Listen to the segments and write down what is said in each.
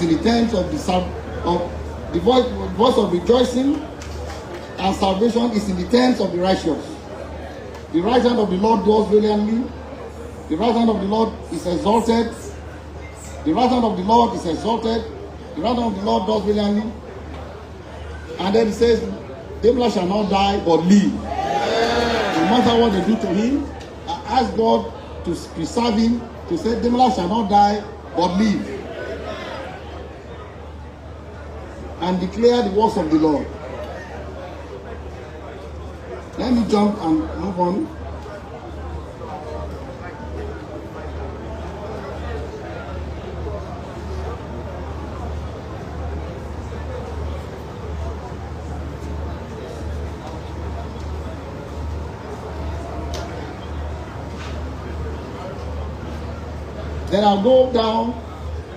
in the tent of the voice of rejoicing, and salvation is in the tents of the righteous. The right hand of the Lord does valiantly. The right hand of the Lord is exalted. The right hand of the Lord is exalted. The right hand of the Lord does valiantly. And then he says, David shall not die but live. No matter what they do to him, I ask God to preserve him, to say, David shall not die but live. And declare the works of the Lord. Let me jump and move on. Then I'll go down.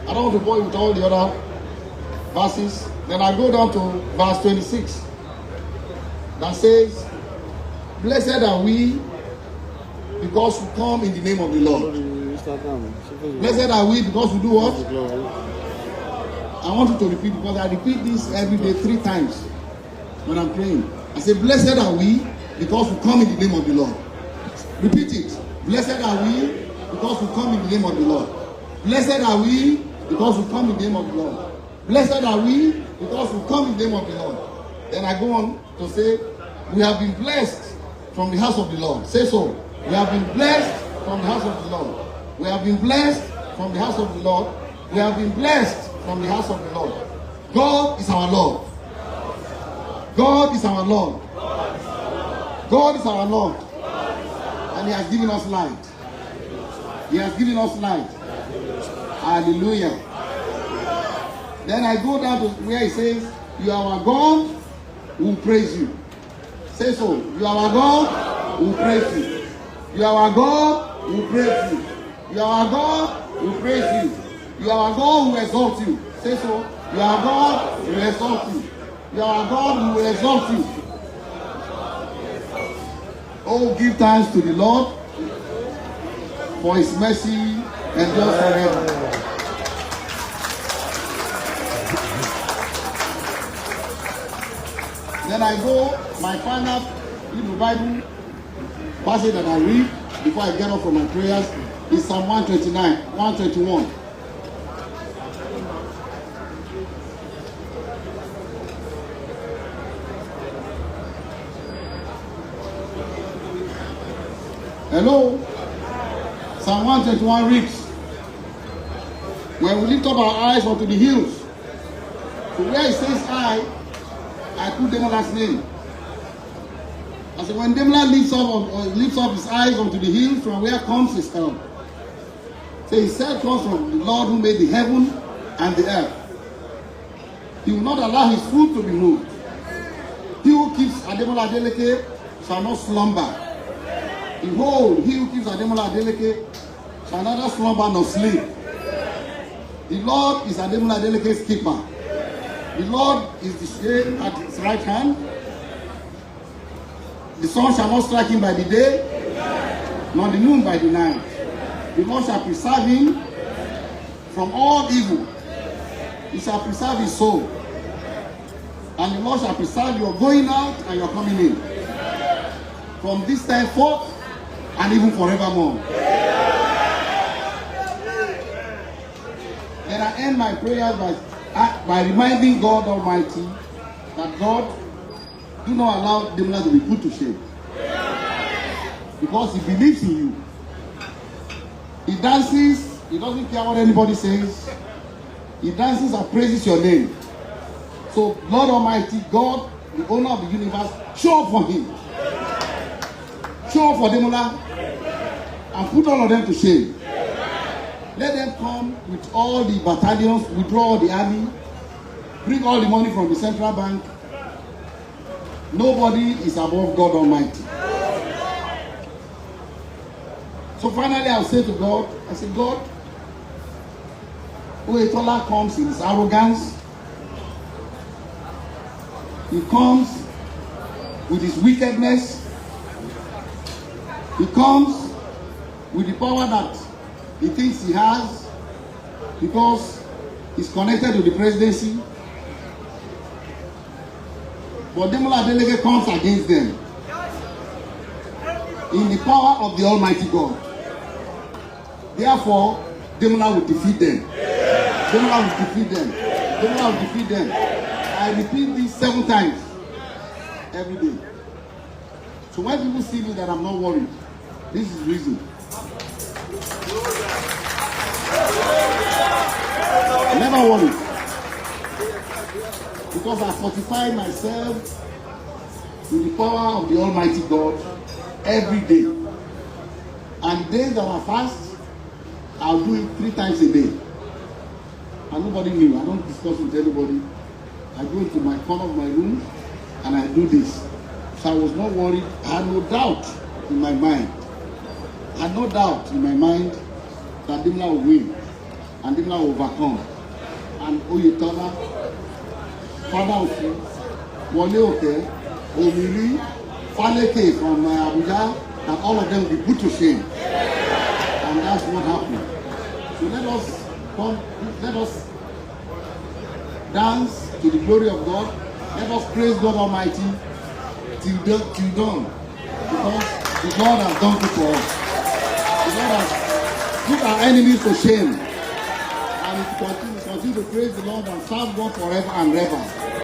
I don't want to bore you with all the other verses. Then I go down to verse 26. That says, Blessed are we because we come in the name of the Lord. Blessed are we because we do what? I want you to repeat, because I repeat this every day 3 times when I'm praying. I say, Blessed are we because we come in the name of the Lord. Repeat it. Blessed are we because we come in the name of the Lord. Blessed are we because we come in the name of the Lord. Blessed are we because we come in the name of the Lord. Then I go on to say, we have been blessed from the house of the Lord. Say so. We have been blessed from the house of the Lord. We have been blessed from the house of the Lord. We have been blessed from the house of the Lord. God is our Lord. God is our Lord. God is our Lord. And He has given us light. He has given us light. Hallelujah. Then I go down to where He says, you are our God who will praise you. Say so. You are our God who will praise you. You are our God who will praise you. You are our God who will praise you. You are our God who will exalt you. Say so. You are our God who will exalt you. You are our God who will exalt you. Oh, give thanks to the Lord, for His mercy endures forever. Then I go, my final Hebrew Bible passage that I read before I get up from my prayers is Psalm 129, 121. Hello? Psalm 121 reads, when we lift up our eyes unto the hills, to where it says I put Demola's name. I said, when Demola lifts up his eyes unto the hills, from where comes his help? So his help comes from the Lord who made the heaven and the earth. He will not allow his foot to be moved. He who keeps Deji Adeleke shall not slumber. Behold, he who keeps Deji Adeleke shall neither slumber nor sleep. The Lord is Deji Adeleke's keeper. The Lord is the shade at his right hand. The sun shall not strike him by the day, nor the moon by the night. The Lord shall preserve him from all evil. He shall preserve his soul. And the Lord shall preserve your going out and your coming in, from this time forth and even forevermore. Then I end my prayers by reminding God Almighty that God, do not allow Demola to be put to shame, because he believes in you. He dances, he doesn't care what anybody says. He dances and praises your name. So Lord Almighty, God, the owner of the universe, show up for him. Show up for Demola and put all of them to shame. Let them come with all the battalions, withdraw all the army, bring all the money from the central bank. Nobody is above God Almighty. So finally I'll say to God, I say, God, Oyetola comes in his arrogance. He comes with his wickedness. He comes with the power that he thinks he has, because is connected to the presidency. But Deji Adeleke comes against them in the power of the Almighty God. Therefore, Deji will defeat them. Deji will defeat them. Deji will defeat them. I repeat this 7 times every day. So when people see me that I'm not worried, this is the reason. Never worry. Because I fortify myself with the power of the Almighty God every day. And the days that I fast, I'll do it 3 times a day. And nobody knew. I don't discuss with anybody. I go into my corner of my room and I do this. So I was not worried. I had no doubt in my mind. I had no doubt in my mind that Deji will win and Deji will overcome. And Oyetola, Father Osun, Wole Oke, Omiri, Faleke from Abuja, and all of them will be put to shame. And that's what happened. So let us dance to the glory of God. Let us praise God Almighty till dawn. Because the God has done good for us. The God has put our enemies to shame. And if we continue to praise the Lord and serve God forever and ever.